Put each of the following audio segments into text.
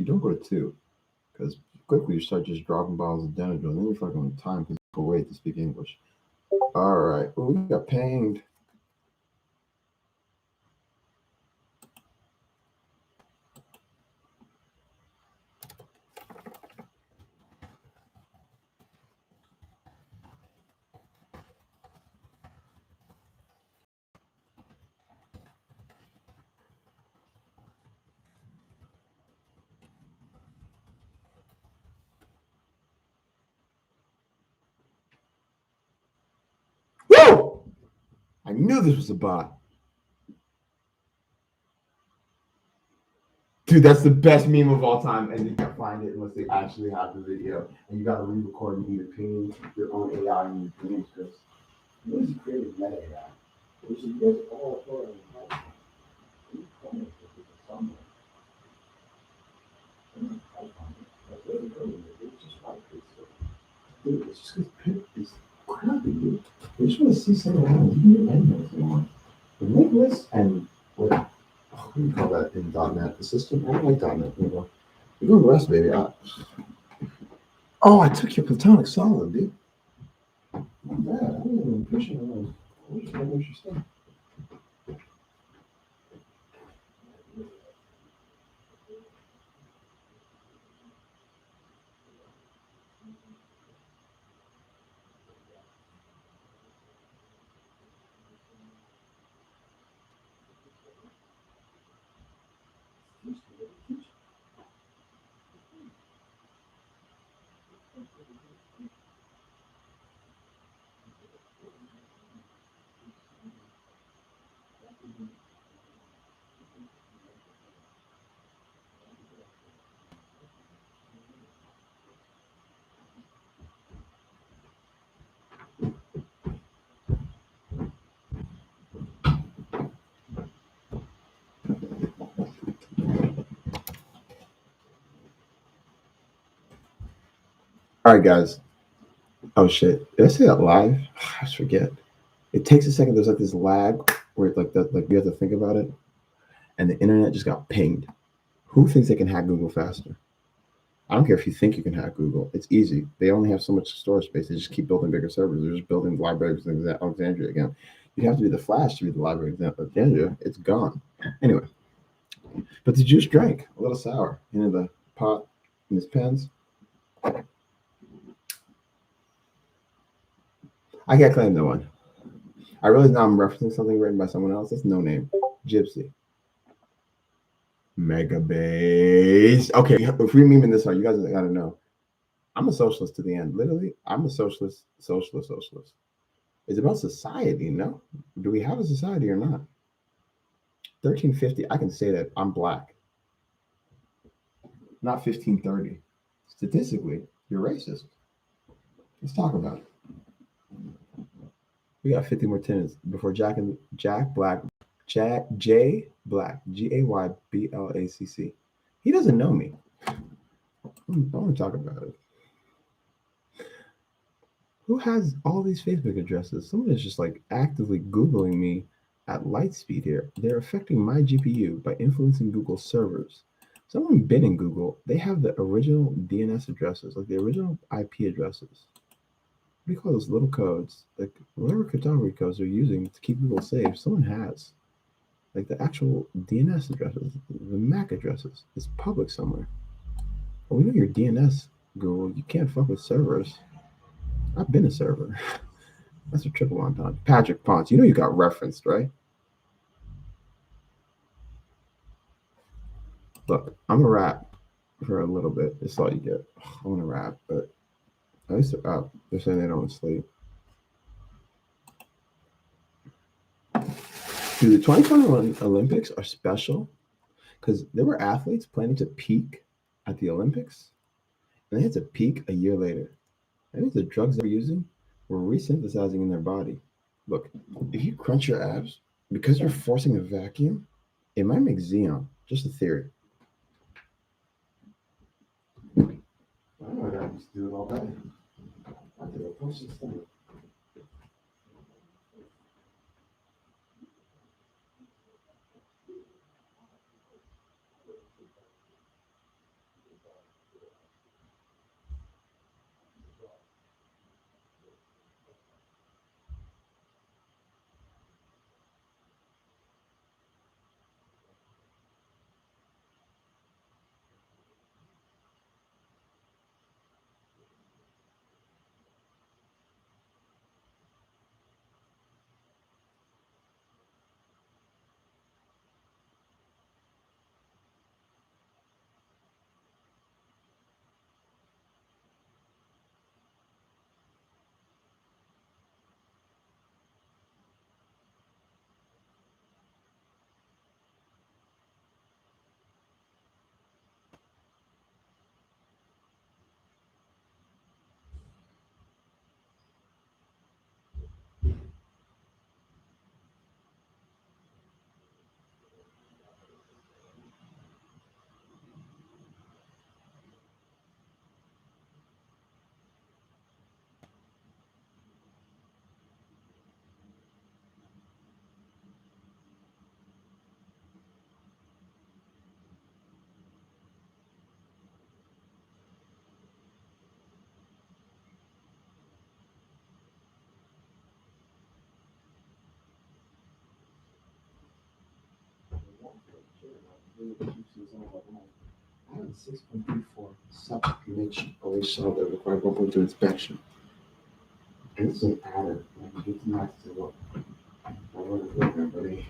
don't go to two, because quickly you start just dropping bottles of Benadryl, and then you're fucking with time because people wait to speak English. All right, well, we got pinged. Woo! I knew this was a bot. Dude, that's the best meme of all time, and you can't find it unless they actually have the video. And you gotta re-record and either ping your own AI in your dreams, because you just created meta AI. Which is just all for dude, it's just because it's crappy, dude. They just want to see something happen. You can get anything if you want. But Nicholas and what do you call that in .NET? The system? I don't like .NET anymore. You're doing Rust, baby. Oh, I took your platonic solid, dude. Not bad. I didn't even appreciate it. I just want to your stuff. All right, guys. Oh shit! Did I say that live? I just forget. It takes a second. There's like this lag where like that, like you have to think about it, and the internet just got pinged. Who thinks they can hack Google faster? I don't care if you think you can hack Google. It's easy. They only have so much storage space. They just keep building bigger servers. They're just building libraries in Alexandria again. You have to be the Flash to be the library in Alexandria. It's gone. Anyway, but the juice drank a little sour into the pot in his pens. I can't claim that one. I realize now I'm referencing something written by someone else. That's no name. Gypsy. Mega base. Okay, if we're memeing this out, you guys gotta know. I'm a socialist to the end. Literally, I'm a socialist. It's about society, no? Do we have a society or not? 1350, I can say that I'm black. Not 1530. Statistically, you're racist. Let's talk about it. We got 50 more tenants before Jack Black, J Black, GAYBLACC. He doesn't know me. I want to talk about it. Who has all these Facebook addresses? Someone is just like actively Googling me at light speed here. They're affecting my GPU by influencing Google servers. Someone been in Google, they have the original DNS addresses, like the original IP addresses. What do you call those little codes? Like whatever cryptography codes they're using to keep Google safe, someone has. Like the actual DNS addresses, the MAC addresses. It's public somewhere. Well, we know your DNS, Google. You can't fuck with servers. I've been a server. That's a triple entendre. Patrick Ponce, you know you got referenced, right? Look, I'm a rap for a little bit. That's all you get. I want to rap, but at least they're up. They're saying they don't sleep. Dude, the 2021 Olympics are special because there were athletes planning to peak at the Olympics, and they had to peak a year later. I think the drugs they were using were resynthesizing in their body. Look, if you crunch your abs, because you're forcing a vacuum, it might make Xeon. Just a theory. I know I used to do it all day. I did a bunch of stuff. I have 6.34 sub-image always saw the required 1.2 inspection. And it's an adder. I can get to max to what I want to do, everybody.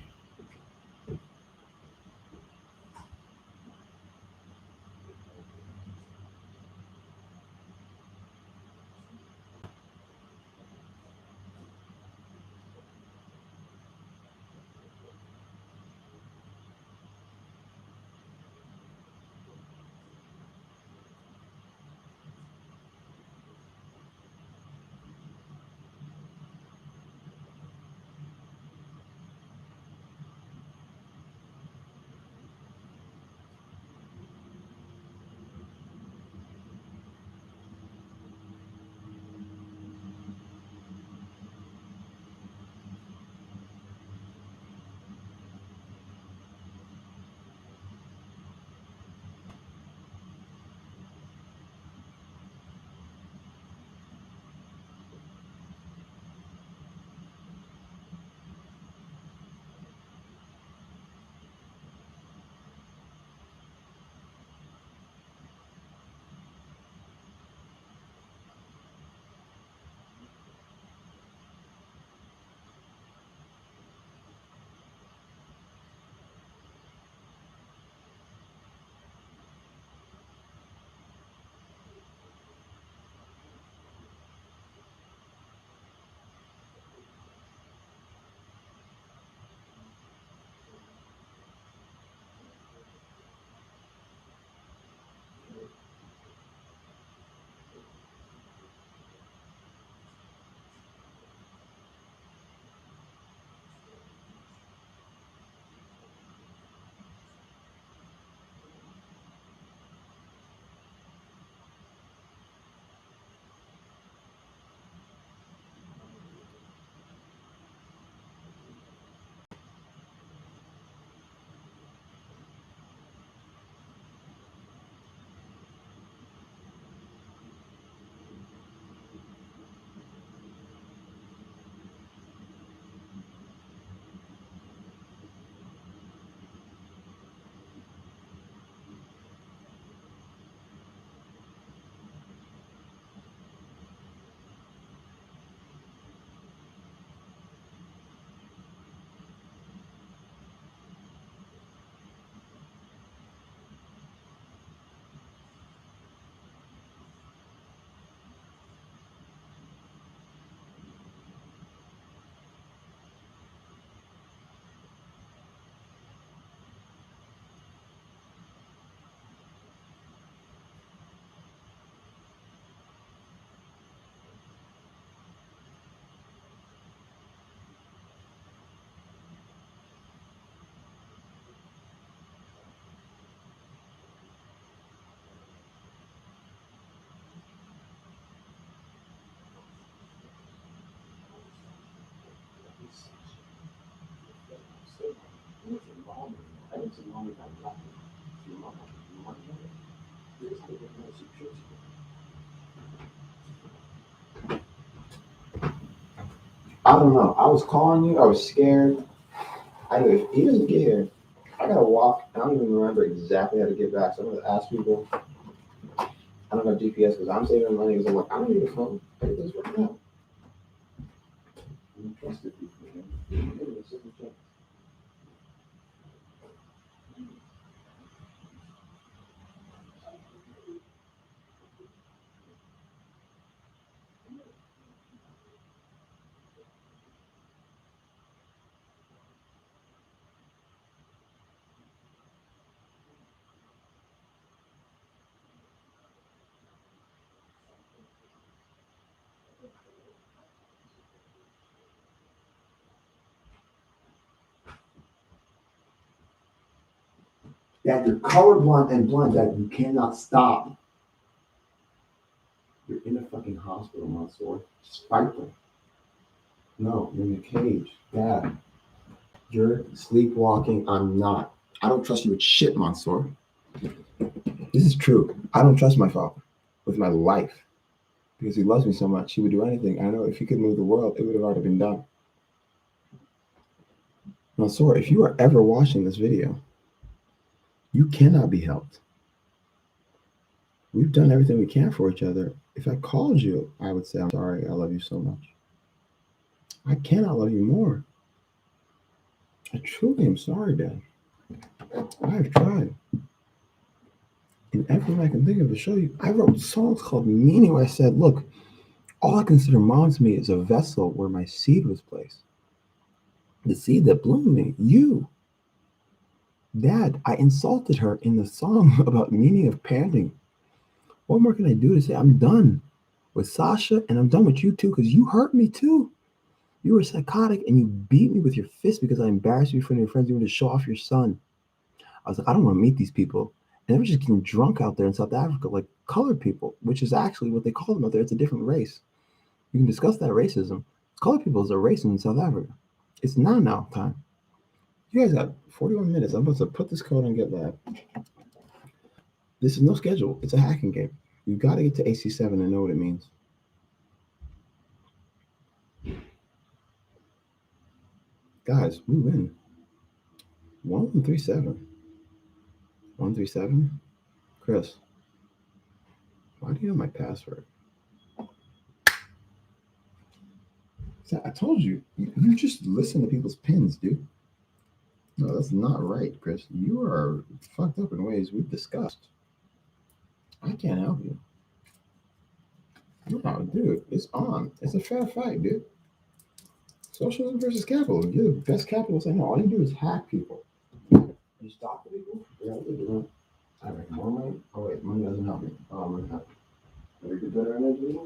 I don't know. I was calling you. I was scared. I knew if he doesn't get here, I gotta walk. I don't even remember exactly how to get back. So I'm gonna ask people. I don't have GPS because I'm saving money. Because I'm like, I don't need a phone. Everything's working out. I'm trusted people. Man. Maybe it's just a chance. That you're colorblind and blind. That you cannot stop. You're in a fucking hospital, Mansoor. Just fight them. No, you're in a cage. Dad, you're sleepwalking. I'm not. I don't trust you with shit, Mansoor. This is true. I don't trust my father with my life because he loves me so much. He would do anything. I know if he could move the world, it would have already been done. Mansoor, if you are ever watching this video, You cannot be helped. We've done everything we can for each other. If I called you, I would say, I'm sorry, I love you so much. I cannot love you more. I truly am sorry, Dad. I have tried. And everything I can think of to show you, I wrote songs called Meaning where I said, look, all I consider mom to me is a vessel where my seed was placed. The seed that bloomed me, you. Dad, I insulted her in the song about meaning of parenting. What more can I do to say I'm done with Sasha and I'm done with you too because you hurt me too. You were psychotic and you beat me with your fist because I embarrassed you in front of your friends. You wanted to show off your son. I was like, I don't want to meet these people. And they were just getting drunk out there in South Africa, like colored people, which is actually what they call them out there. It's a different race. You can discuss that racism. Colored people is a race in South Africa. It's now time. You guys got 41 minutes. I'm about to put this code on GitLab. This is no schedule. It's a hacking game. You got to get to AC7 and know what it means. Guys, we win. 1137. 137. Chris, why do you know my password? I told you. You just listen to people's pins, dude. No, that's not right, Chris. You are fucked up in ways we've discussed. I can't help you. No, dude, it's on. It's a fair fight, dude. Socialism versus capitalism. You're the best capitalist I know. All you do is hack people. You stop the people. Yeah, what are you doing? I make more money. Oh wait, money doesn't help me. Oh, I'm gonna have to get better energy.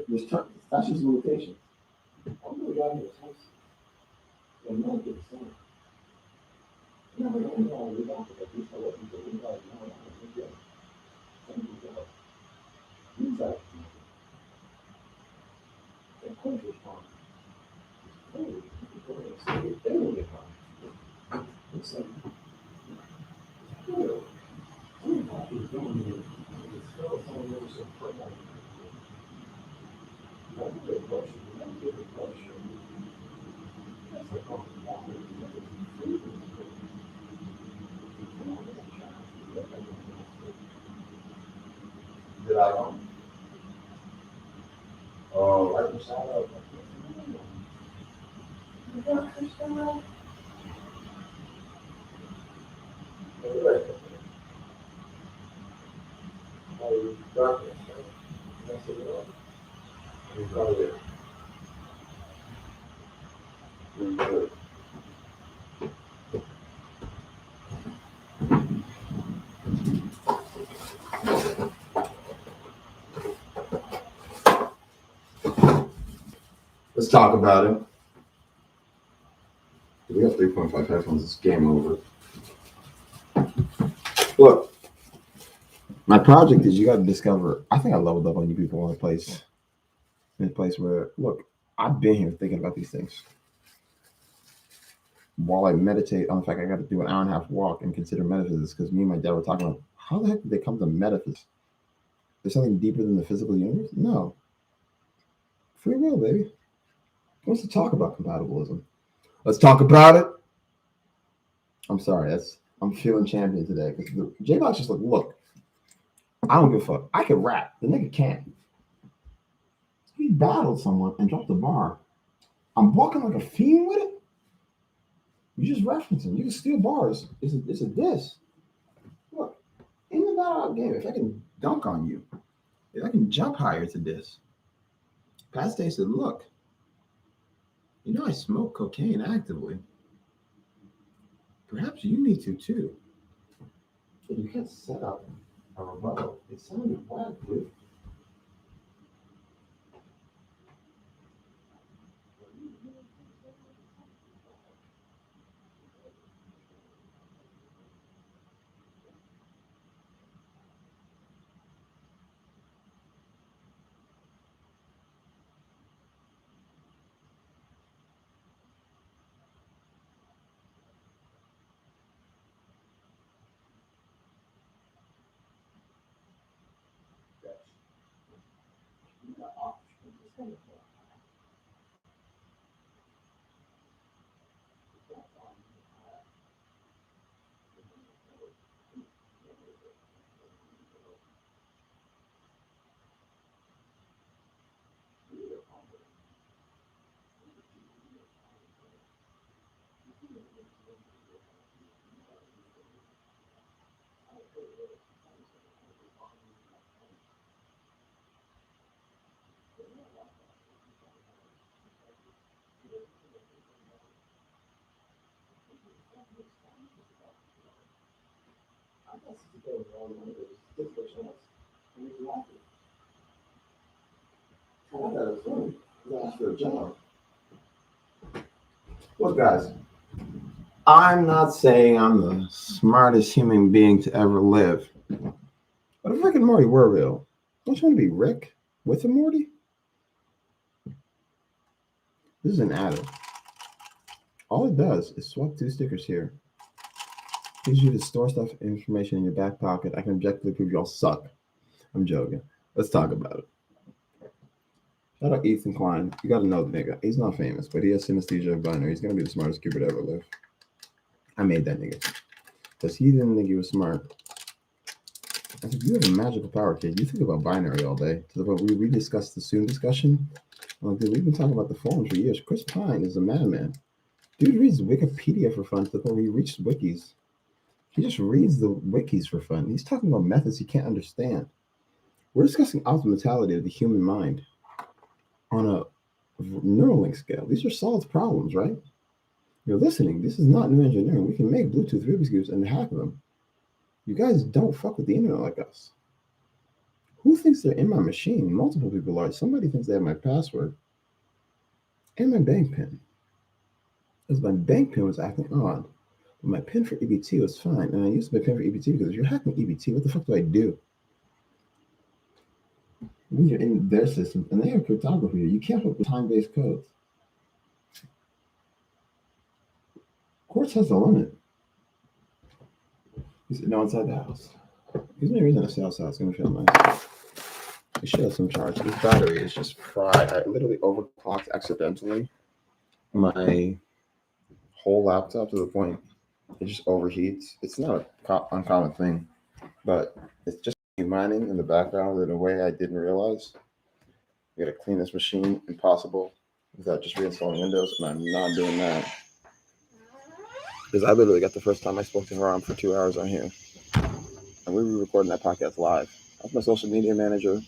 There's that's just limitations. I'm really glad this house. And not get some. No, we don't know we got it. At least I wasn't doing that. No, I don't think so. He's like, of course it's fine. Oh, they will get fine. It's like, oh, I'm happy doing it. It's still someone else in front of me. That's a good question. That's a good question. That's like, oh, did I oh, right beside of darkness. That's it. It's probably there. Let's talk about it. We have 3.5 headphones. It's game over. Look, my project is you got to discover. I think I leveled up on you people in a place where, look, I've been here thinking about these things while I meditate on the fact I got to do an hour and a half walk and consider metaphysics because me and my dad were talking about how the heck did they come to metaphysics? There's something deeper than the physical universe? No. Free will, baby. Who wants to talk about compatibilism? Let's talk about it. I'm sorry, I'm feeling champion today because J-Box just like, look, I don't give a fuck. I can rap. The nigga can't. He battled someone and dropped the bar. I'm walking like a fiend with it. You just referencing. You can steal bars. It's a diss. Look, in the battle game, if I can dunk on you, if I can jump higher, it's a diss. Pat Stay said, look, you know I smoke cocaine actively. Perhaps you need to too. But you can't set up a rebuttal. It sounded whack, dude. Look, guys, I'm not saying I'm the smartest human being to ever live, but if Rick and Morty were real, don't you want to be Rick with a Morty? This is an adder. All it does is swap two stickers here. Gives you to store stuff information in your back pocket. I can objectively prove y'all suck. I'm joking. Let's talk about it. Shout out Ethan Klein. You gotta know the nigga. He's not famous, but he has synesthesia of binary. He's gonna be the smartest cube to ever live. I made that nigga. Because he didn't think he was smart. I said, you have a magical power, kid. You think about binary all day. To the point we discussed the soon discussion. Like, dude, we've been talking about the forums for years. Chris Pine is a madman. Dude reads Wikipedia for fun to the point where he reached wikis. He just reads the wikis for fun. He's talking about methods he can't understand. We're discussing optimality of the human mind on a Neuralink scale. These are solved problems, right? You're listening. This is not new engineering. We can make Bluetooth Rubik's Cubes and hack them. You guys don't fuck with the internet like us. Who thinks they're in my machine? Multiple people are. Somebody thinks they have my password and my bank pin. Because my bank pin was acting odd. But my pin for EBT was fine. And I used my pin for EBT because if you're hacking EBT, what the fuck do I do? When you're in their system, and they have cryptography, you can't hook with time-based codes. Quartz has a limit. He's no inside the house. There's no reason to stay outside. It's gonna feel nice. It should have some charge. This battery is just fried. I literally overclocked accidentally my whole laptop to the point it just overheats. It's not an uncommon thing, but it's just mining in the background in a way I didn't realize. I gotta clean this machine. Impossible without just reinstalling Windows, and I'm not doing that. Because I literally got the first time I spoke to her on for 2 hours on here. And we were recording that podcast live. That's my social media manager.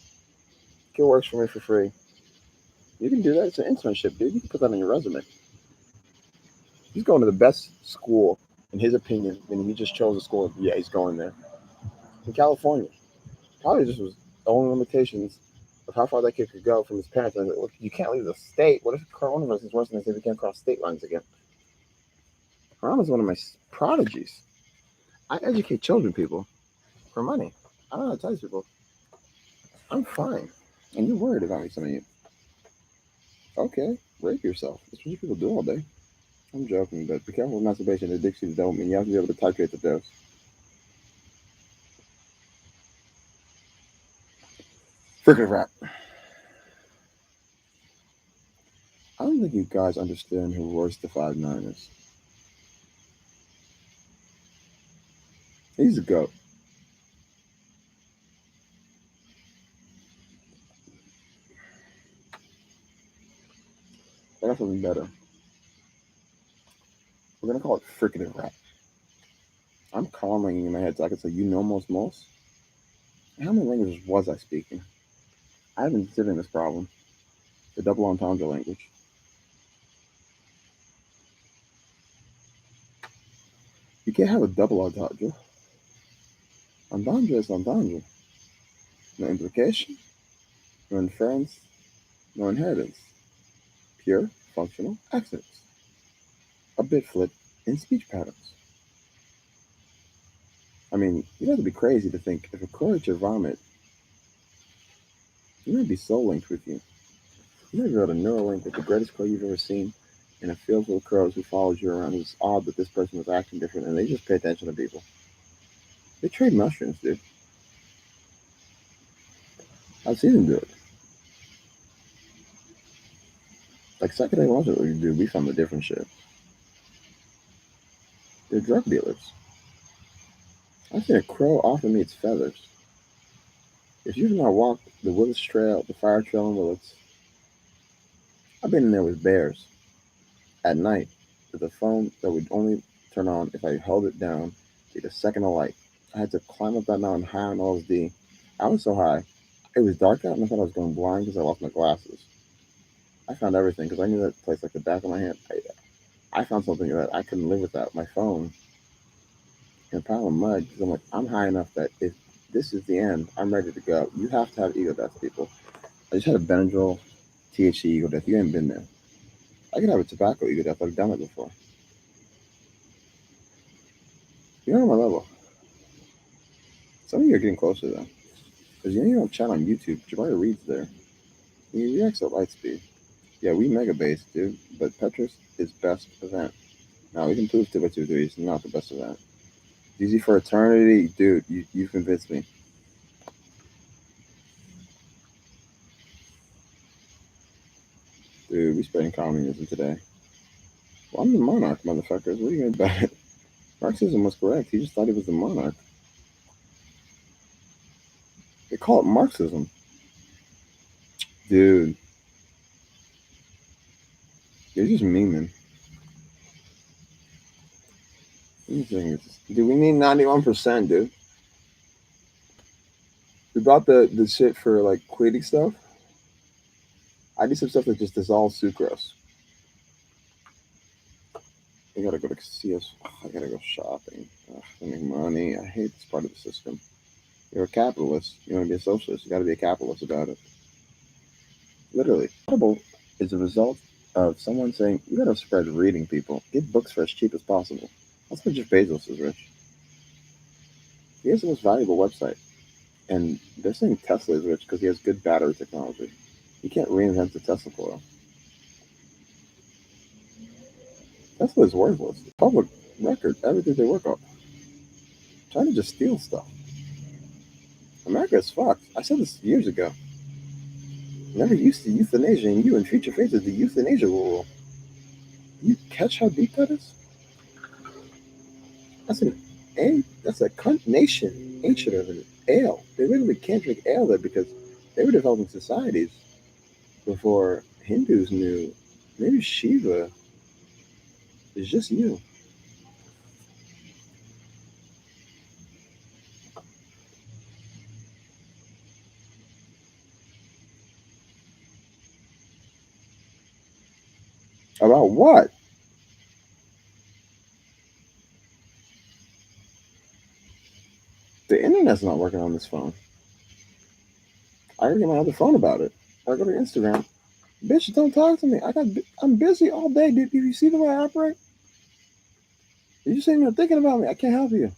Kid works for me for free. You can do that. It's an internship, dude. You can put that on your resume. He's going to the best school, in his opinion, and he just chose a school. Yeah, he's going there. In California. Probably just was the only limitations of how far that kid could go from his parents. And look, you can't leave the state. What if coronavirus is worse than they say we can't cross state lines again? Ron is one of my prodigies. I educate children, people, for money. I don't know how to tell these people. I'm fine. And you're worried about me, some of you. Okay, rape yourself. That's what you people do all day. I'm joking, but be careful with masturbation. It addicts you to dopamine. You have to be able to titrate the dose. Freaking rap. I don't think you guys understand who Royce the 5'9" is. He's a goat. I got something better. We're gonna call it freaking rap. I'm calling in my head so I can say, you know most. How many languages was I speaking? I've been considering this problem. The double entendre language. You can't have a double entendre. Entendre is entendre. No implication, no inference, no inheritance. Pure functional accidents. A bit flip in speech patterns. I mean, you have to be crazy to think if a crow ate your vomit, you might be soul linked with you. You might be able to Neuralink with the greatest crow you've ever seen in a field full of crows who followed you around. It's odd that this person was acting different, and they just pay attention to people. They trade mushrooms, dude. I've seen them do it. Like psychedelic, dude, we found a different shit. They're drug dealers. I've seen a crow offer me its feathers. If you've not walked the Willis Trail, the fire trail in Willis, I've been in there with bears at night with a phone that would only turn on if I held it down to get a second of light. I had to climb up that mountain high on LSD. I was so high, it was dark out and I thought I was going blind because I lost my glasses. I found everything because I knew that place like the back of my hand. I found something that I couldn't live without, my phone, in a pile of mud because I'm like, I'm high enough that if this is the end, I'm ready to go. You have to have ego death, people. I just had a Benadryl THC ego death. You ain't been there. I could have a tobacco ego death. I've done it before. You're on my level. Some of you are getting closer though. Because you don't chat on YouTube. Jabari reads there. He reacts at light speed. Yeah, we mega base, dude. But Petrus is best event. Now we can prove 2x2 3 is not the best event. Easy for eternity, dude. You convinced me. Dude, we spreading communism today. Well, I'm the monarch, motherfuckers. What are you gonna bet? Marxism was correct. He just thought he was the monarch. They call it Marxism. Dude, you're just memeing. Dude, we need 91%, dude. We bought the shit for like quitting stuff. I need some stuff that just dissolves sucrose. I gotta go to CS. I gotta go shopping. I make money. I hate this part of the system. You're a capitalist. You want to be a socialist. You got to be a capitalist about it. Literally, Audible is a result of someone saying you got to spread reading. People get books for as cheap as possible. That's why Jeff Bezos is rich. He has the most valuable website, and they're saying Tesla is rich because he has good battery technology. You can't reinvent the Tesla coil. Tesla is worthless. Public record, everything they work on. China just steals stuff. America is fucked. I said this years ago. Never used to euthanasia, and you in future phases the euthanasia rule. You catch how deep that is? That's an that's a nation ancient of an ale. They literally can't drink ale there because they were developing societies before Hindus knew. Maybe Shiva is just you. About what? The internet's not working on this phone. I gotta get my other phone about it. I go to Instagram. Bitch, don't talk to me. I'm busy all day, dude. Do you see the way I operate? You're just sitting there thinking about me. I can't help you.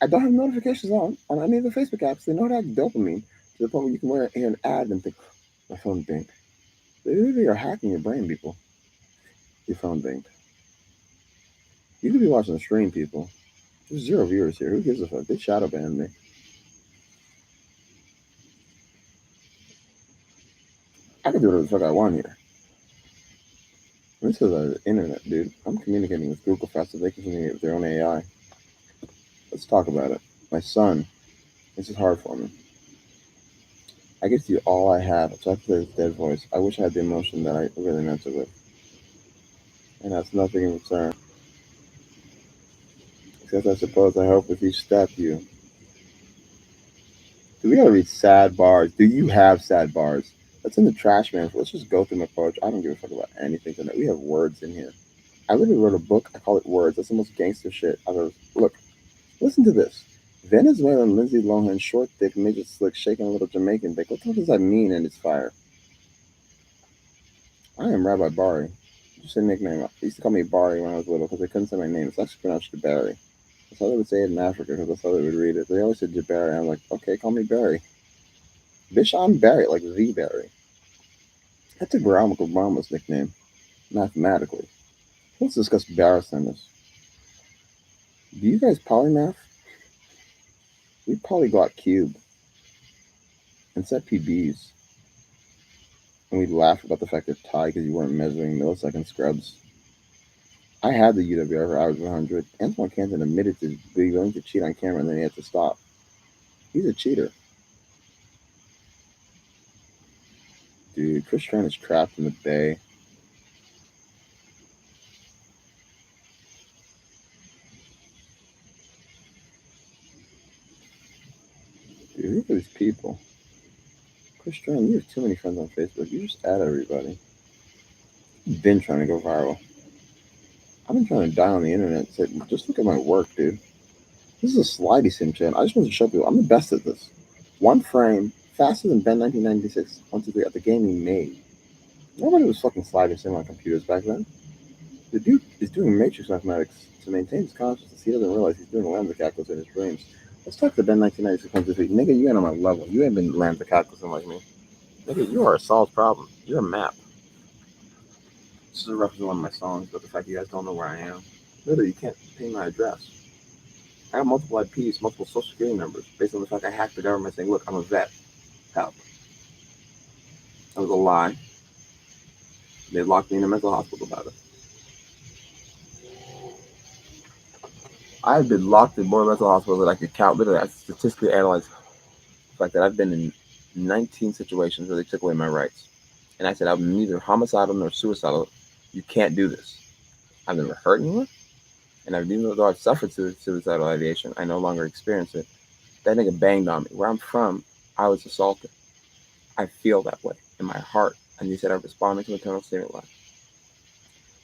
I don't have notifications on any of the Facebook apps. They know how to have dopamine to the point where you can hear an ad and think, my phone dinged. They literally are hacking your brain, people. Your phone dinged. You could be watching a stream, people. There's 0 viewers here. Who gives a fuck? They shadow banned me. I can do whatever the fuck I want here. This is the internet, dude. I'm communicating with Google faster than they can communicate with their own AI. Let's talk about it. My son, this is hard for me. I get to you all I have. I talk to his dead voice. I wish I had the emotion that I really meant it with. And that's nothing in return. Except I suppose I hope with each step you. Do we gotta read sad bars? Do you have sad bars? That's in the trash, man. Let's just go through my poetry. I don't give a fuck about anything tonight. We have words in here. I literally wrote a book. I call it Words. That's the most gangster shit I've ever. Look, listen to this. Venezuelan Lindsay Lohan, short, thick, midget, slick, shaking a little Jamaican dick. What the hell does that mean in its fire? I am Rabbi Bari. Just a nickname. They used to call me Bari when I was little because they couldn't say my name. It's actually pronounced Jabari. That's how they would say it in Africa because that's how they would read it. They always said Jabari. I'm like, okay, call me Barry. Bitch, I'm Barry, like the Barry. That's a Barack Obama's nickname, mathematically. Let's discuss Barrisonus. Do you guys polymath? We polyglot cube and set PBs. And we laughed about the fact that Ty, because you weren't measuring millisecond scrubs. I had the UWR for hours 100. Antoine Canton admitted to being willing to cheat on camera and then he had to stop. He's a cheater. Dude, Chris Trent is trapped in the Bay. Dude, look at these people. Chris Trent, you have too many friends on Facebook. You just add everybody. You've been trying to go viral. I've been trying to die on the internet. Say, just look at my work, dude. This is a slidey sim chat. I just want to show people I'm the best at this. One frame, faster than Ben 1996, 123 at the game he made. Nobody was fucking sliding sim on computers back then. The dude is doing matrix mathematics to maintain his consciousness. He doesn't realize he's doing lambda calculus in his dreams. Let's talk to Ben 1996 123. Nigga, you ain't on my level. You ain't been lambda calculusing like me. Nigga, you are a solved problem. You're a map. This is a reference to one of my songs, but the fact you guys don't know where I am. Literally, you can't ping my address. I have multiple IPs, multiple social security numbers, based on the fact I hacked the government saying, look, I'm a vet. Help. That was a lie. They locked me in a mental hospital about it. I have been locked in more mental hospitals than I could count. Literally, I statistically analyzed the fact that I've been in 19 situations where they took away my rights. And I said, I'm neither homicidal nor suicidal. You can't do this. I've never hurt anyone. And even though I've suffered suicidal ideation, I no longer experience it. That nigga banged on me. Where I'm from, I was assaulted. I feel that way in my heart. And he said I'm responding to internal stimuli.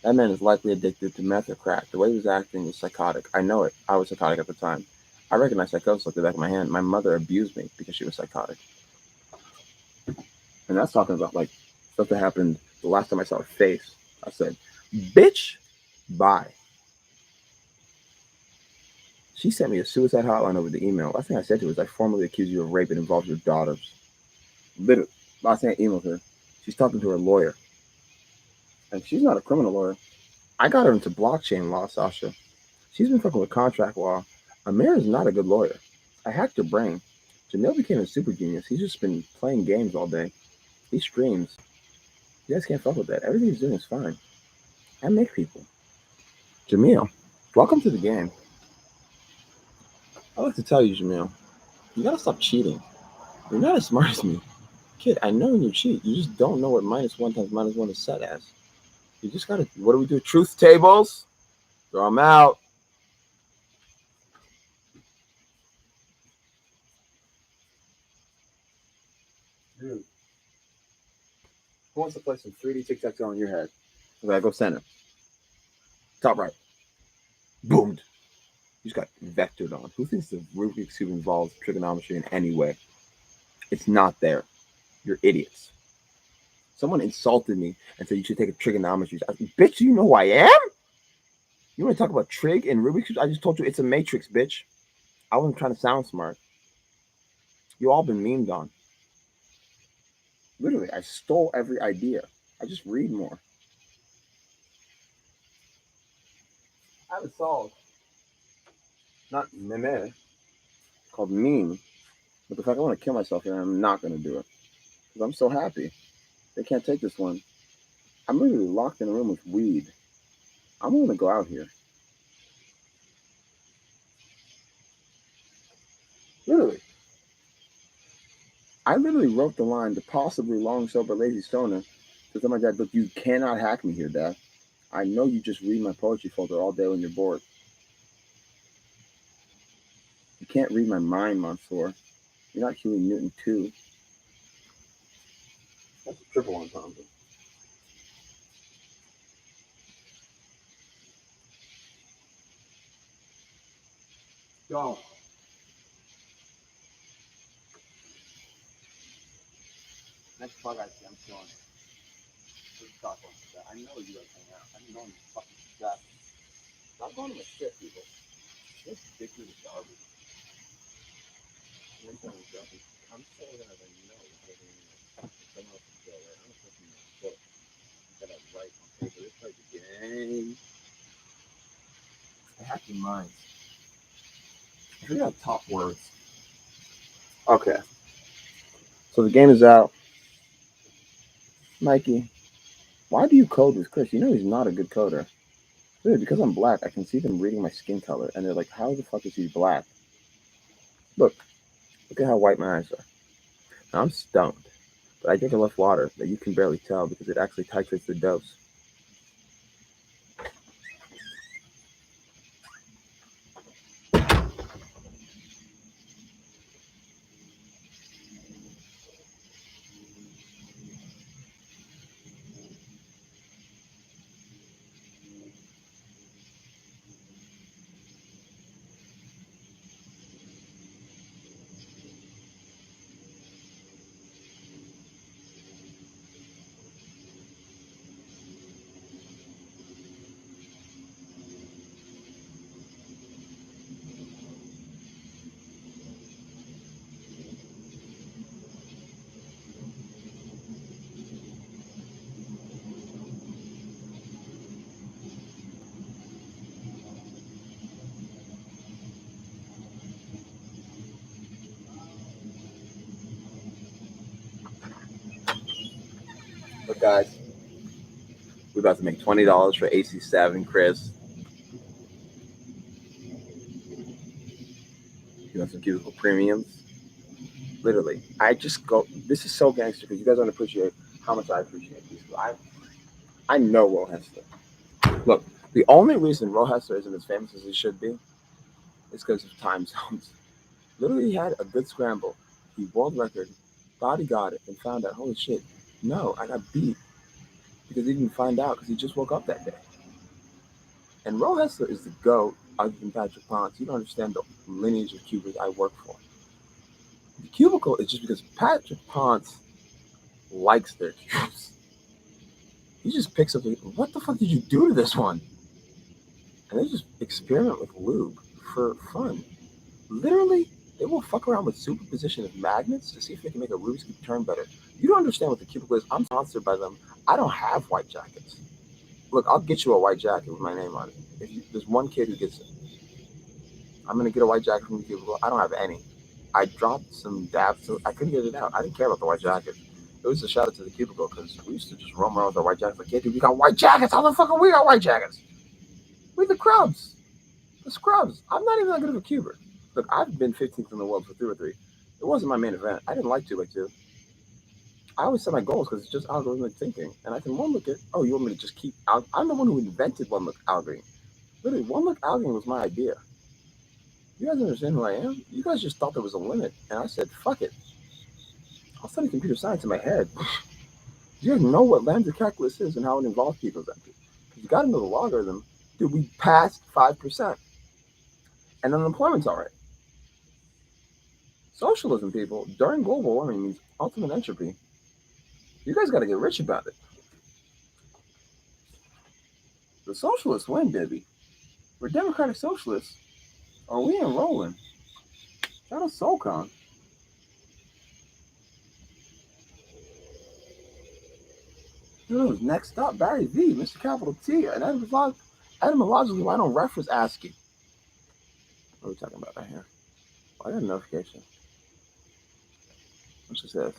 That man is likely addicted to meth or crack. The way he was acting was psychotic. I know it. I was psychotic at the time. I recognize psychosis like the back of my hand. My mother abused me because she was psychotic. And that's talking about like stuff that happened the last time I saw her face. I said, bitch, bye. She sent me a suicide hotline over the email. Last thing I said to her was, I formally accuse you of rape and involves your daughters. Literally. Last thing I emailed her, she's talking to her lawyer. And she's not a criminal lawyer. I got her into blockchain law, Sasha. She's been fucking with contract law. Amir is not a good lawyer. I hacked her brain. Jamil became a super genius. He's just been playing games all day. He streams. You guys can't fuck with that. Everything he's doing is fine. I make people. Jamil, welcome to the game. I like to tell you, Jamil, you gotta stop cheating. You're not as smart as me. Kid, I know when you cheat, you just don't know what -1 times -1 is set as. You just gotta, what do we do? Truth tables? Throw them out. Dude, who wants to play some 3D tic tac toe in your head? Okay, go center. Top right. Boomed. You just got vectored on. Who thinks the Rubik's Cube involves trigonometry in any way? It's not there. You're idiots. Someone insulted me and said you should take a trigonometry. Bitch, do you know who I am? You want to talk about trig and Rubik's Cube? I just told you it's a matrix, bitch. I wasn't trying to sound smart. You all been memed on. Literally, I stole every idea. I just read more. I have a song, not meme, called Meme. But the fact I want to kill myself here, I'm not going to do it. Because I'm so happy. They can't take this one. I'm literally locked in a room with weed. I'm going to go out here. Literally. I literally wrote the line, the possibly long, sober, lazy stoner, to tell my dad, look, you cannot hack me here, Dad. I know you just read my poetry folder all day when you're bored. You can't read my mind, Mansoor. You're not Huey Newton, too. That's a triple entendre. Yo, next bug I see, I'm killing it. Let's talk about that. I know you guys hang out. I'm going to fucking strap. Not going to my shit, people. This dick is garbage. One time I'm dropping. I'm so that I know how to do it. Someone else can go right. I'm a fucking book. You gotta write on paper. This like the game. I have to mind. I forgot top words. Okay. So the game is out. Mikey, why do you code with Chris? You know he's not a good coder. Really, because I'm black, I can see them reading my skin color, and they're like, "How the fuck is he black?" Look, look at how white my eyes are. Now, I'm stoned, but I drink enough water that you can barely tell because it actually titrates the dose. But guys, we're about to make $20 for AC7, Chris. You want some cubicle premiums? Literally, I just go. This is so gangster because you guys don't appreciate how much I appreciate these. I know Will Hessler. Look, the only reason Will Hessler isn't as famous as he should be is because of time zones. Literally, he had a good scramble. He world record, thought he got it, and found out, holy shit, no, I got beat because he didn't find out because he just woke up that day. And Will Hessler is the GOAT other than Patrick Ponce. You don't understand the lineage of cubers I work for. The cubicle is just because Patrick Ponce likes their cubes. He just picks up, what the fuck did you do to this one? And they just experiment with lube for fun. Literally, they will fuck around with superposition of magnets to see if they can make a Rubik's Cube turn better. You don't understand what the cubicle is. I'm sponsored by them. I don't have white jackets. Look, I'll get you a white jacket with my name on it. There's one kid who gets it, I'm gonna get a white jacket from the cubicle. I don't have any. I dropped some dabs, so I couldn't get it out. I didn't care about the white jacket. It was a shout out to the cubicle because we used to just roam around with our white jackets. Like, yeah, dude, we got white jackets. How the fuck are we got white jackets? We the crubs. The scrubs. I'm not even that good of a cuber. Look, I've been 15th in the world for 3 or 3. It wasn't my main event. I didn't like 2x2. I always set my goals because it's just algorithmic thinking. And I can one look at, oh, you want me to just keep out? I'm the one who invented one look algorithm. Literally, one look algorithm was my idea. You guys understand who I am? You guys just thought there was a limit. And I said, fuck it. I'll study computer science in my head. You guys know what lambda calculus is and how it involves people's entry. You got to know the logarithm. Dude, we passed 5%. And unemployment's all right. Socialism, people, during global warming means ultimate entropy. You guys got to get rich about it. The socialists win, baby. We're democratic socialists. Are we enrolling? Shout out SoulCon. Next up, Barry V, Mr. Capital T, and etymologically, why don't reference ASCII? What are we talking about right here? I got a notification. What's it says?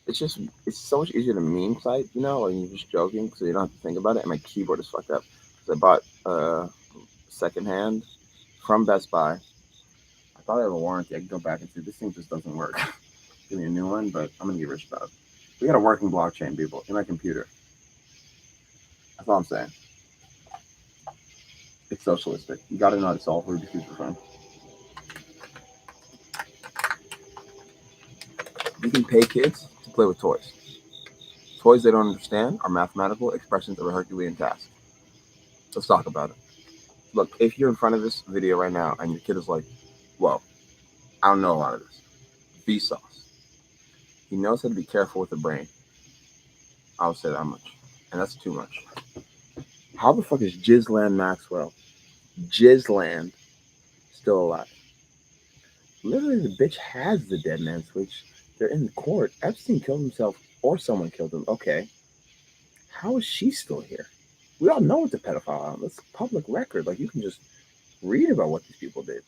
It's so much easier to meme site, and you're just joking, so you don't have to think about it. And my keyboard is fucked up. So I bought secondhand from Best Buy. I thought I had a warranty. I could go back and see this thing just doesn't work. Give me a new one, but I'm gonna get rich about it. We got a working blockchain, people, in my computer. That's all I'm saying. It's socialistic. You gotta know how to solve Rubik's Cube for fun. You can pay kids to play with toys. Toys they don't understand are mathematical expressions of a Herculean task. Let's talk about it. Look, if you're in front of this video right now and your kid is like, whoa, I don't know a lot of this. Vsauce. He knows how to be careful with the brain. I'll say that much. And that's too much. How the fuck is Ghislaine Maxwell, Ghislaine, still alive? Literally, the bitch has the dead man switch. They're in court. Epstein killed himself or someone killed him. Okay. How is she still here? We all know it's a pedophile. It's public record. Like, you can just read about what these people did.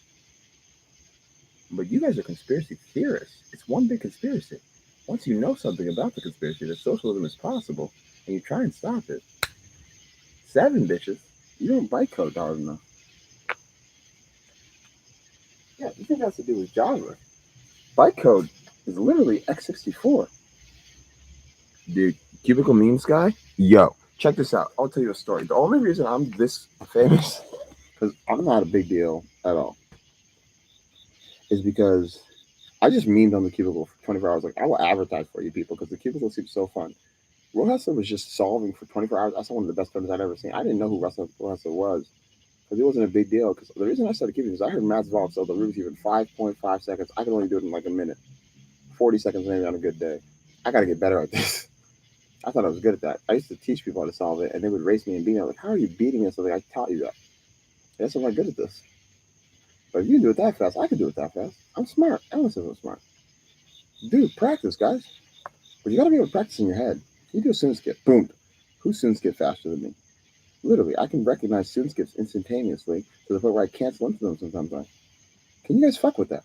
But you guys are conspiracy theorists. It's one big conspiracy. Once you know something about the conspiracy, that socialism is possible, and you try and stop it, 7 bitches, you don't bytecode hard enough. Yeah, you think that's to do with Java? Bytecode is literally x64. Dude, cubicle memes guy? Yo, check this out. I'll tell you a story. The only reason I'm this famous, because I'm not a big deal at all, is because I just memed on the cubicle for 24 hours. Like, I will advertise for you people because the cubicle seems so fun. Will Hustler was just solving for 24 hours. That's one of the best tournaments I'd ever seen. I didn't know who Will Hustler was because it wasn't a big deal. Because the reason I started keeping it is I heard Matt's Vault sell the Rubik's Cube in 5.5 seconds. I can only do it in like a minute, 40 seconds maybe on a good day. I got to get better at this. I thought I was good at that. I used to teach people how to solve it, and they would race me and beat me. I'm like, how are you beating us? I'm like, I taught you that. Yes, I'm not good at this. But if you can do it that fast, I can do it that fast. I'm smart. Everyone says I'm smart. Dude, practice, guys. But you got to be able to practice in your head. You do a soon skip, boom. Who's soon skip faster than me? Literally, I can recognize soon skips instantaneously to the point where I cancel into them sometimes. Can you guys fuck with that?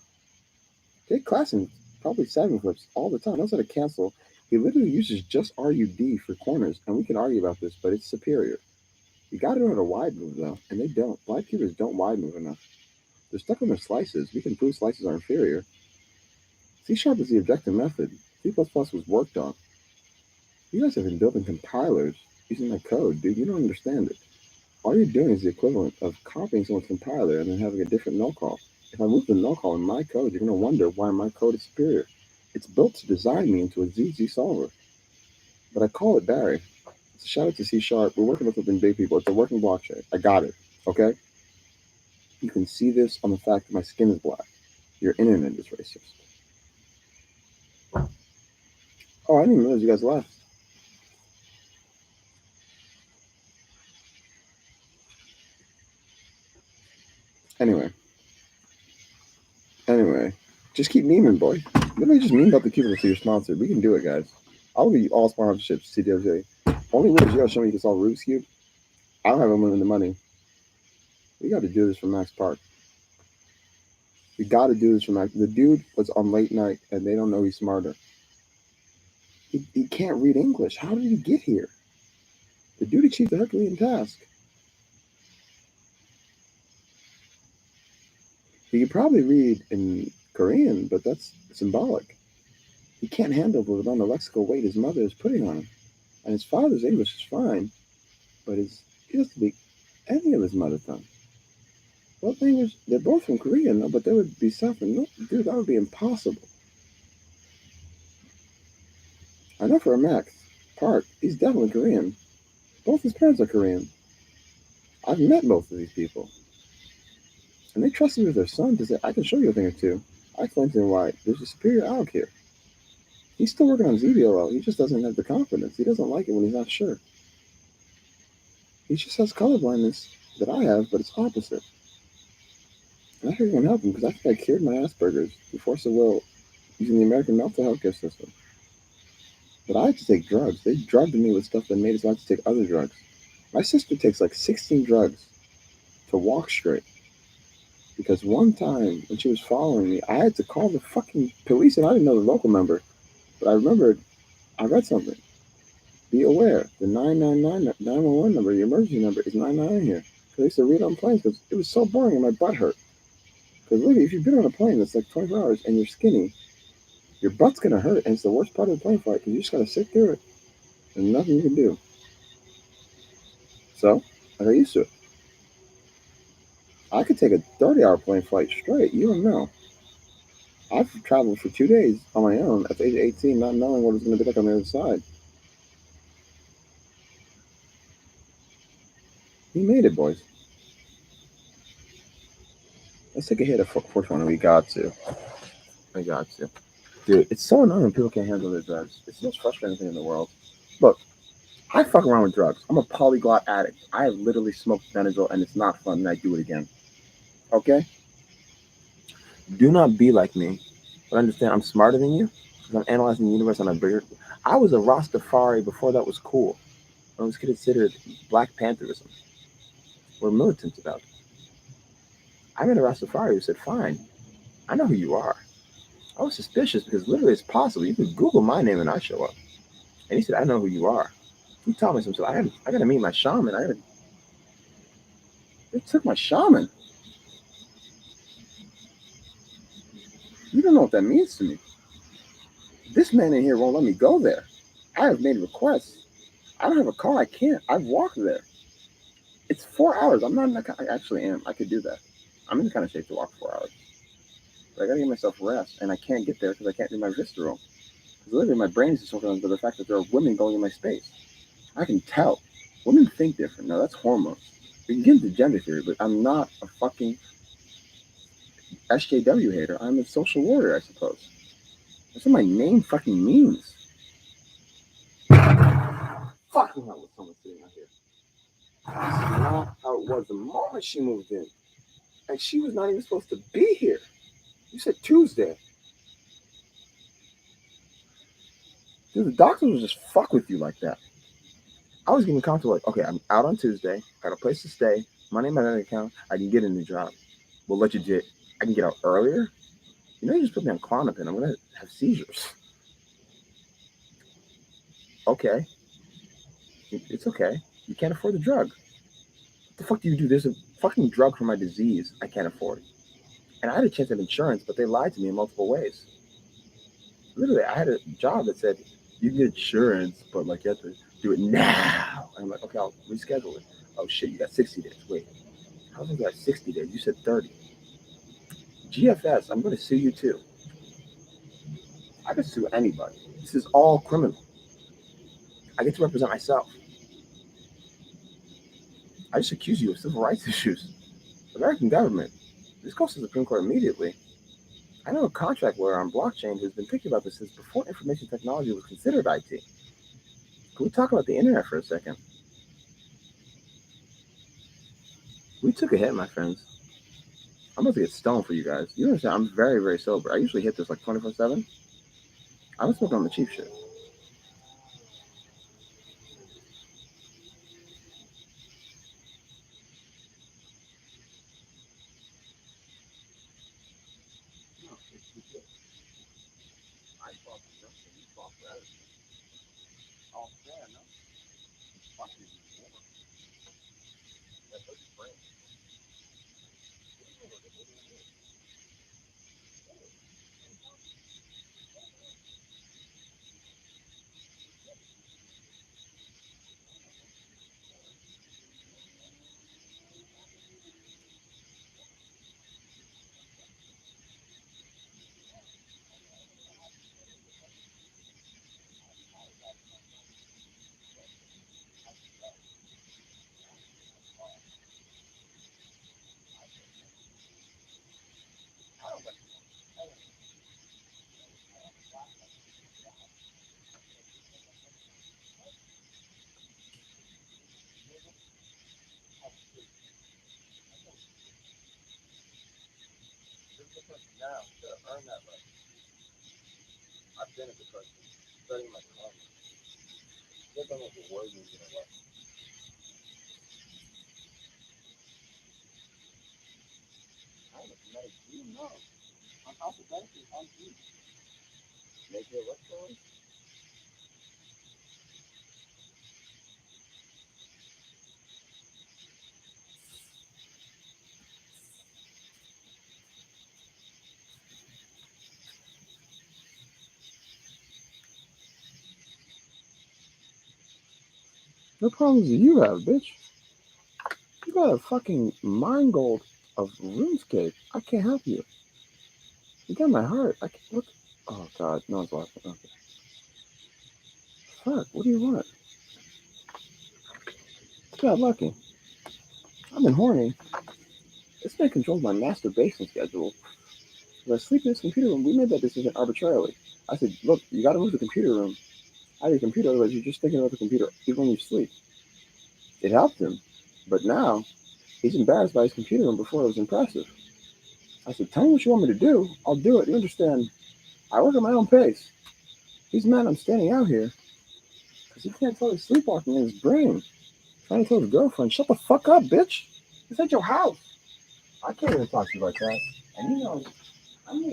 Jake Klassen probably 7 flips all the time. Knows how to cancel. He literally uses just RUD for corners, and we can argue about this, but it's superior. You got to know how to wide move though, and they don't. Blind cubers don't wide move enough. They're stuck on their slices. We can prove slices are inferior. C# is the objective method. C++ was worked on. You guys have been building compilers using that code, dude. You don't understand it. All you're doing is the equivalent of copying someone's compiler and then having a different null call. If I move the null call in my code, you're going to wonder why my code is superior. It's built to design me into a ZZ solver. But I call it Barry. It's a shout out to C#. We're working with something big, people. It's a working blockchain. I got it. Okay? You can see this on the fact that my skin is black. Your internet is racist. Oh, I didn't even realize you guys left. Anyway, just keep memeing, boy. Literally just meme about the cubicle to your sponsor. We can do it, guys. I'll give you all sponsorships, CWJ. Only way is you gotta show me you can solve Rubik's Cube. I don't have unlimited money. We got to do this for Max Park. We got to do this for Max. The dude was on late night, and they don't know he's smarter. He can't read English. How did he get here? The dude achieved the Herculean task. He could probably read in Korean, but that's symbolic. He can't handle the amount of lexical weight his mother is putting on him. And his father's English is fine, but he doesn't speak any of his mother tongue. What language? They're both from Korea, no, but they would be suffering. No, dude, that would be impossible. I know for a Max Park, he's definitely Korean. Both his parents are Korean. I've met both of these people. And they trusted me with their son to say, I can show you a thing or two. I explained to him why there's a superior alg here. He's still working on ZBOL. He just doesn't have the confidence. He doesn't like it when he's not sure. He just has color blindness that I have, but it's opposite. And I think I can help him because I think I cured my Asperger's through force of will using the American mental healthcare system. But I had to take drugs. They drugged me with stuff that made us want to take other drugs. My sister takes like 16 drugs to walk straight. Because one time when she was following me, I had to call the fucking police, and I didn't know the local number. But I remembered I read something. Be aware, the 999 911 number, the emergency number, is 99 here. Because I used to read on planes because it was so boring and my butt hurt. Because look, if you've been on a plane that's like 24 hours and you're skinny, your butt's going to hurt. And it's the worst part of the plane flight because you just got to sit through it. And nothing you can do. So, I got used to it. I could take a 30-hour plane flight straight. You don't know. I've traveled for 2 days on my own at the age of 18, not knowing what it's going to be like on the other side. We made it, boys. Let's take a hit of 420. We got to. I got to. Dude, it's so annoying when people can't handle their drugs. It's the most frustrating thing in the world. Look, I fuck around with drugs. I'm a polyglot addict. I have literally smoked Benadryl and it's not fun and I do it again. Okay? Do not be like me. But understand I'm smarter than you because I'm analyzing the universe on a bigger. I was a Rastafari before that was cool. When it was considered Black Pantherism. We're militants about it. I met a Rastafari who said, fine, I know who you are. I was suspicious because literally it's possible. You could Google my name and I show up. And he said, I know who you are. He told me some stuff. I gotta meet my shaman. They took my shaman. You don't know what that means to me. This man in here won't let me go there. I have made requests. I don't have a car. I can't. I've walked there. It's 4 hours. I'm not in the. I actually am. I could do that. I'm in the kind of shape to walk 4 hours. But I gotta give myself rest, and I can't get there because I can't do my visceral. Because literally, my brain is disorganized by the fact that there are women going in my space. I can tell. Women think different. No, that's hormones. We can get into gender theory, but I'm not a fucking SJW hater. I'm a social warrior, I suppose. That's what my name fucking means. Fucking hell with someone sitting out here. This is not how it was the moment she moved in. And she was not even supposed to be here. You said Tuesday. Dude, the doctor will just fuck with you like that. I was getting comfortable, like, okay, I'm out on Tuesday, got a place to stay, money in my bank account, I can get a new job. We'll let you do it. I can get out earlier. You know, you just put me on Klonopin. I'm gonna have seizures. Okay, it's okay. You can't afford the drug. What the fuck do you do? There's a fucking drug for my disease I can't afford. And I had a chance at insurance, but they lied to me in multiple ways. Literally, I had a job that said you can get insurance, but like you have to do it now. And I'm like, okay, I'll reschedule it. Oh shit, you got 60 days. Wait, how long you got 60 days? You said 30. GFS, I'm going to sue you too. I can sue anybody. This is all criminal. I get to represent myself. I just accuse you of civil rights issues. American government. This goes to the Supreme Court immediately. I know a contract lawyer on blockchain who's been thinking about this since before information technology was considered IT. Can we talk about the internet for a second? We took a hit, my friends. I'm about to get stoned for you guys. You understand? I'm very, very sober. I usually hit this like 24/7. I was smoking on the cheap shit. I fought for justice. You fought for everything. All fair, no? Fuck you. That's what you bring. Now, to earn that right, I've been a depression, studying my karma. Look at what the word means in a life. I'm a genetic gene, no. I'm alphabetically on gene. Make your electrons. What problems do you have, bitch? You got a fucking mind gold of RuneScape. I can't help you. You got my heart. I can't look. Oh god, no one's laughing. Okay. Fuck, what do you want? You got lucky. I've been horny. This man controls my masturbation schedule. If I sleep in this computer room, we made that decision arbitrarily. I said, look, you gotta move the computer room out of your computer, otherwise you're just thinking about the computer even when you sleep. It helped him. But now he's embarrassed by his computer room before it was impressive. I said, tell me what you want me to do. I'll do it. You understand? I work at my own pace. He's mad I'm standing out here because he can't tell he's sleepwalking in his brain. Trying to tell his girlfriend, shut the fuck up, bitch. This ain't your house. I can't even talk to you like that. And you know, Don't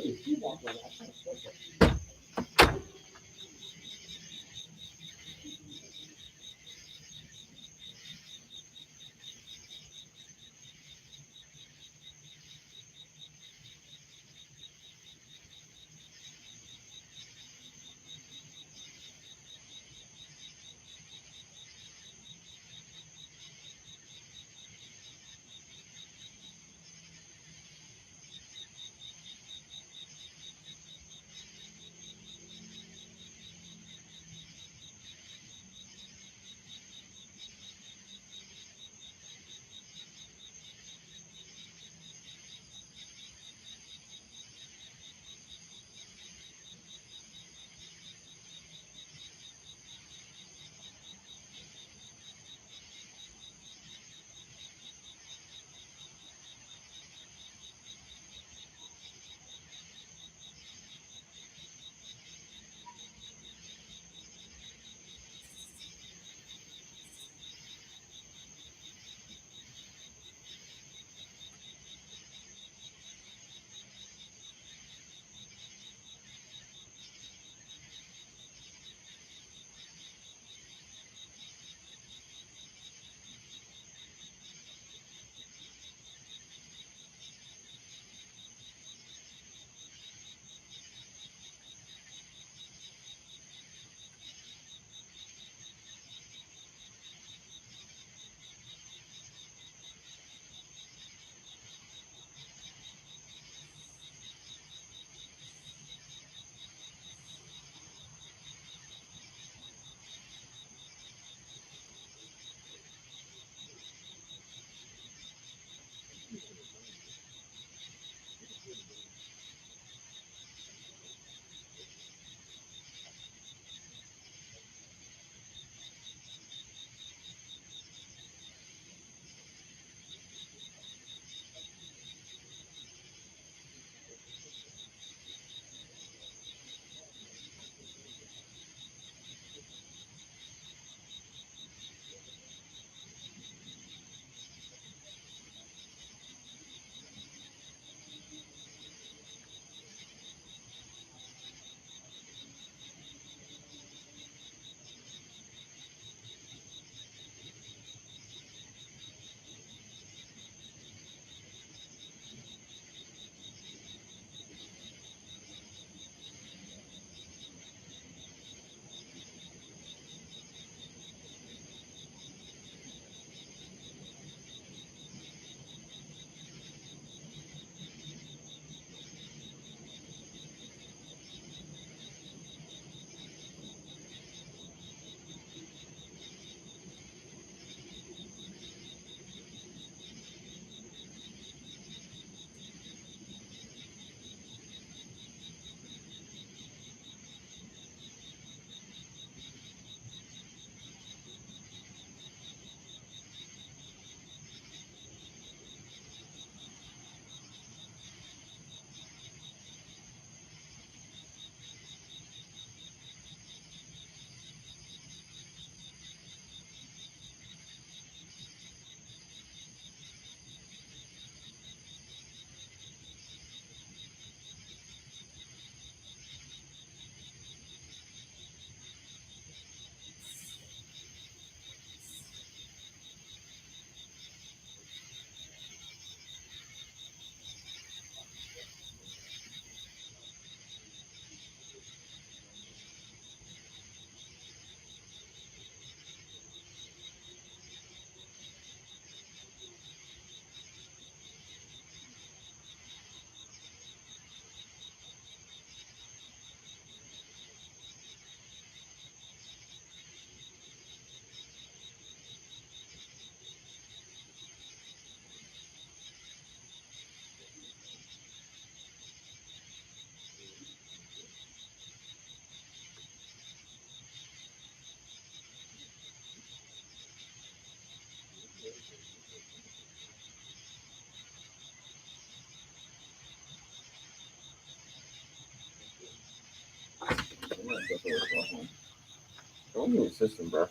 give me a system, bro.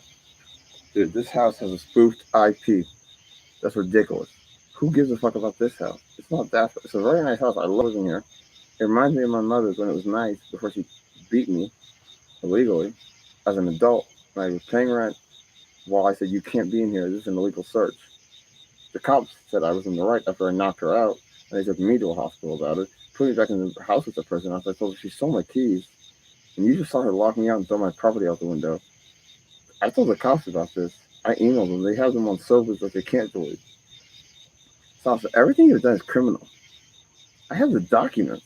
Dude, this house has a spoofed IP. That's ridiculous. Who gives a fuck about this house? It's not that. It's a very nice house. I love living here. It reminds me of my mother's when it was nice before she beat me illegally as an adult. And I was paying rent while I said, "You can't be in here. This is an illegal search." The cops said I was in the right after I knocked her out, and they took me to a hospital about it, put me back in the house with the person after I told her she stole my keys, and you just saw her lock me out and throw my property out the window. I told the cops about this. I emailed them. They have them on servers that they can't delete. Sasha, everything you've done is criminal. I have the documents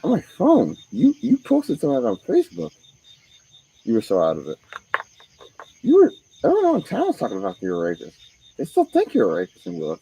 on my phone. You posted some of that on Facebook. You were so out of it. You were everyone in town was talking about you're a rapist. They still think you're a rapist in Willis.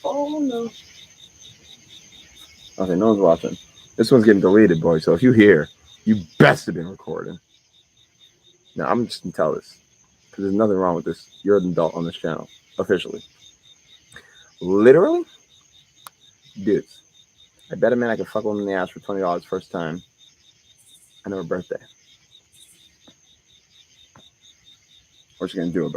Oh no. Okay, no one's watching. This one's getting deleted, boy. So if you hear, you best have been recording. Now I'm just gonna tell this because there's nothing wrong with this. You're an adult on this channel officially. Literally, dudes. I bet a man I could fuck a woman in the ass for $20 first time. I know her birthday. What you gonna do about it?